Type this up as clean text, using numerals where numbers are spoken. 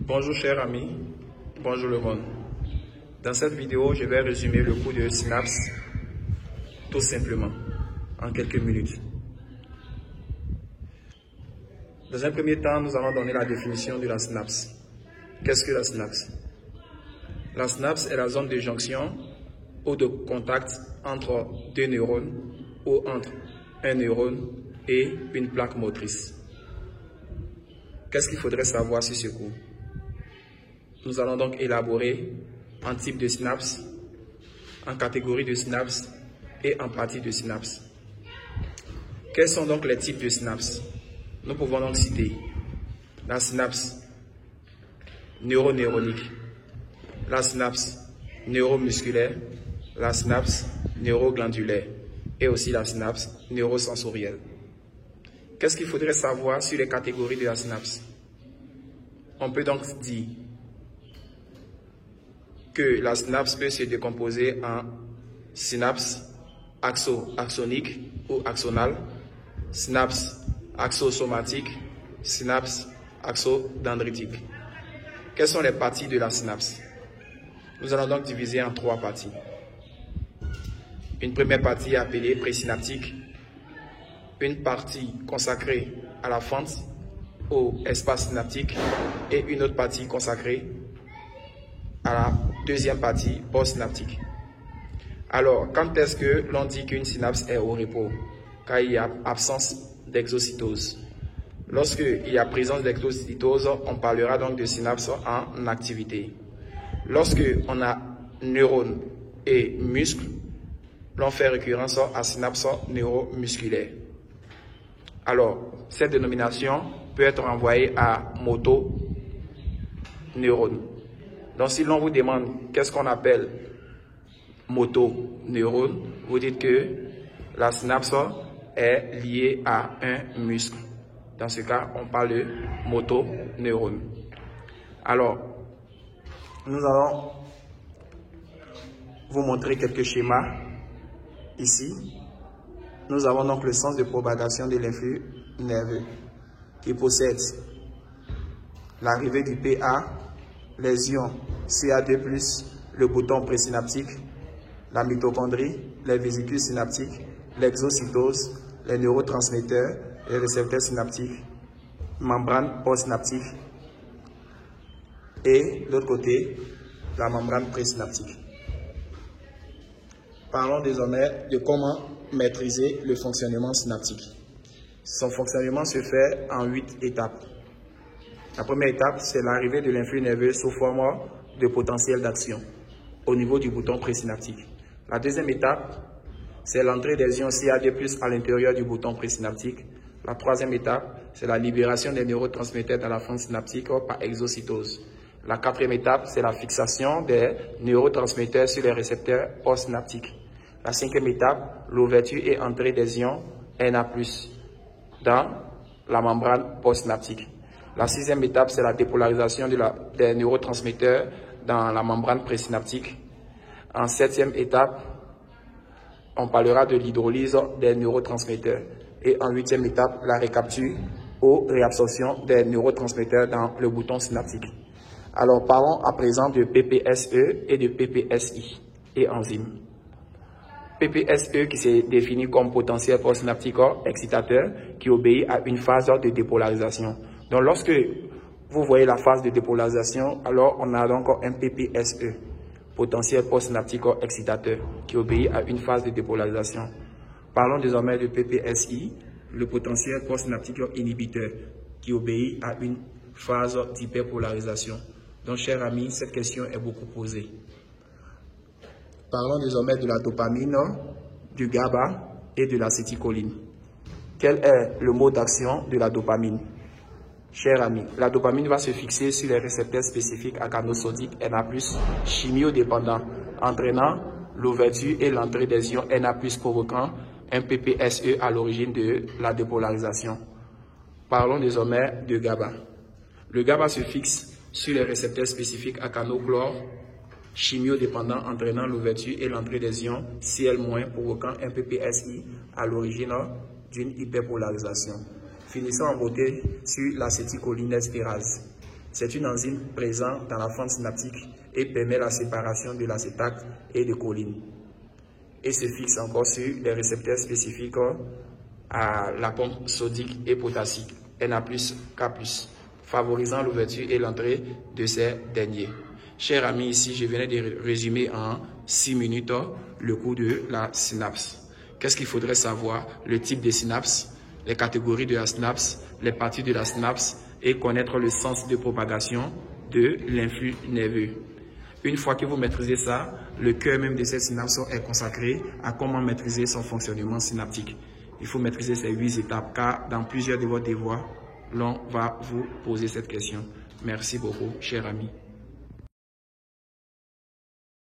Bonjour chers amis, bonjour le monde. Dans cette vidéo, je vais résumer le cours de synapse tout simplement, en quelques minutes. Dans un premier temps, nous allons donner la définition de la synapse. Qu'est-ce que la synapse? La synapse est la zone de jonction ou de contact entre deux neurones ou entre un neurone et une plaque motrice. Qu'est-ce qu'il faudrait savoir sur ce cours? Nous allons donc élaborer en type de synapse, en catégorie de synapse et en partie de synapse. Quels sont donc les types de synapses? Nous pouvons donc citer la synapse neuroneuronique, la synapse neuromusculaire, la synapse neuroglandulaire et aussi la synapse neurosensorielle. Qu'est-ce qu'il faudrait savoir sur les catégories de la synapse? On peut donc dire que la synapse peut se décomposer en synapse axonique ou axonale, synapse axosomatique, synapse axodendritique. Quelles sont les parties de la synapse? Nous allons donc diviser en trois parties. Une première partie appelée présynaptique, une partie consacrée à la fente au espace synaptique et une autre partie consacrée à la deuxième partie postsynaptique. Alors, quand est-ce que l'on dit qu'une synapse est au repos? Quand il y a absence d'exocytose. Lorsqu'il y a présence d'exocytose, on parlera donc de synapse en activité. Lorsque on a neurones et muscles, l'on fait référence à synapse neuromusculaire. Alors, cette dénomination peut être envoyée à motoneurone. Donc, si l'on vous demande qu'est-ce qu'on appelle motoneurone, vous dites que la synapse est liée à un muscle. Dans ce cas, on parle de motoneurone. Alors, nous allons vous montrer quelques schémas ici. Nous avons donc le sens de propagation de l'influx nerveux qui possède l'arrivée du PA, les ions CA2+, le bouton présynaptique, la mitochondrie, les vésicules synaptiques, l'exocytose, les neurotransmetteurs, les récepteurs synaptiques, membrane postsynaptique et de l'autre côté, la membrane présynaptique. Parlons désormais de comment maîtriser le fonctionnement synaptique. Son fonctionnement se fait en 8 étapes. La première étape, c'est l'arrivée de l'influx nerveux sous forme de potentiel d'action au niveau du bouton présynaptique. La deuxième étape, c'est l'entrée des ions CA2+ à l'intérieur du bouton présynaptique. La troisième étape, c'est la libération des neurotransmetteurs dans la fente synaptique par exocytose. La quatrième étape, c'est la fixation des neurotransmetteurs sur les récepteurs postsynaptiques. La cinquième étape, l'ouverture et entrée des ions Na+, dans la membrane postsynaptique. La sixième étape, c'est la dépolarisation des neurotransmetteurs dans la membrane présynaptique. En septième étape, on parlera de l'hydrolyse des neurotransmetteurs. Et en huitième étape, la récapture ou réabsorption des neurotransmetteurs dans le bouton synaptique. Alors, parlons à présent de PPSE et de PPSI et enzymes. PPSE qui s'est défini comme potentiel postsynaptique excitateur qui obéit à une phase de dépolarisation. Donc, lorsque vous voyez la phase de dépolarisation, alors on a donc un PPSE, potentiel postsynaptique excitateur, qui obéit à une phase de dépolarisation. Parlons désormais de PPSI, le potentiel postsynaptique inhibiteur, qui obéit à une phase d'hyperpolarisation. Donc, chers amis, cette question est beaucoup posée. Parlons désormais de la dopamine, du GABA et de l'acétylcholine. Quel est le mode d'action de la dopamine? Chers amis, la dopamine va se fixer sur les récepteurs spécifiques à canaux sodiques Na+, chimiodépendants, entraînant l'ouverture et l'entrée des ions Na+, provoquant un PPSE à l'origine de la dépolarisation. Parlons désormais de GABA. Le GABA se fixe sur les récepteurs spécifiques à canaux chlore, chimiodépendants, entraînant l'ouverture et l'entrée des ions Cl- provoquant un PPSI à l'origine d'une hyperpolarisation. Finissons en beauté sur l'acétylcholinesterase. C'est une enzyme présente dans la fente synaptique et permet la séparation de l'acétate et de choline. Et se fixe encore sur les récepteurs spécifiques à la pompe sodique et potassique, Na+, K+, favorisant l'ouverture et l'entrée de ces derniers. Chers amis, ici, je venais de résumer en 6 minutes le cours de la synapse. Qu'est-ce qu'il faudrait savoir? Le type de synapse, les catégories de la synapse, les parties de la synapse et connaître le sens de propagation de l'influx nerveux. Une fois que vous maîtrisez ça, le cœur même de cette synapse est consacré à comment maîtriser son fonctionnement synaptique. Il faut maîtriser ces 8 étapes car dans plusieurs de vos devoirs, l'on va vous poser cette question. Merci beaucoup, chers amis.